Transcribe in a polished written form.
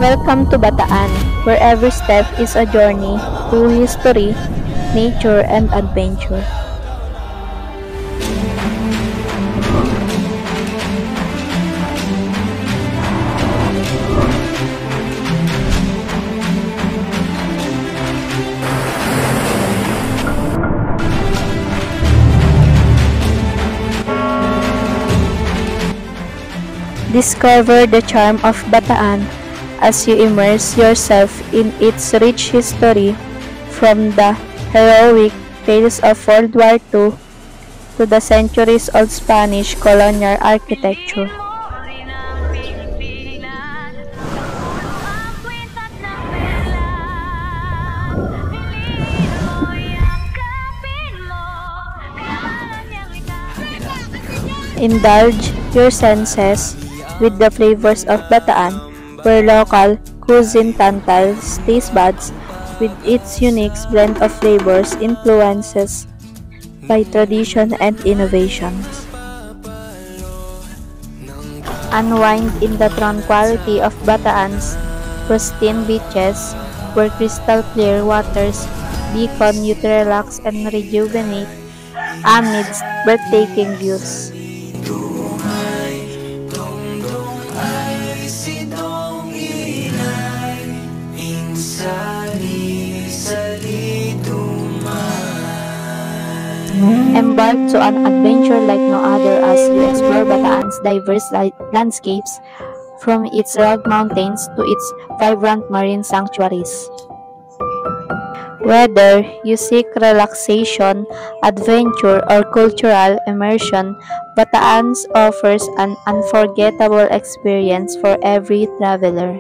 Welcome to Bataan, where every step is a journey through history, nature, and adventure. Discover the charm of Bataan as you immerse yourself in its rich history, from the heroic tales of World War II to the centuries-old Spanish colonial architecture. Indulge your senses with the flavors of Bataan, where local cuisine tantals taste buds with its unique blend of flavors influences by tradition and innovations. Unwind in the tranquility of Bataan's pristine beaches, where crystal clear waters beacon you to relax and rejuvenate amidst breathtaking views. Embark to an adventure like no other as you explore Bataan's diverse landscapes, from its rugged mountains to its vibrant marine sanctuaries. Whether you seek relaxation, adventure, or cultural immersion, Bataan's offers an unforgettable experience for every traveler.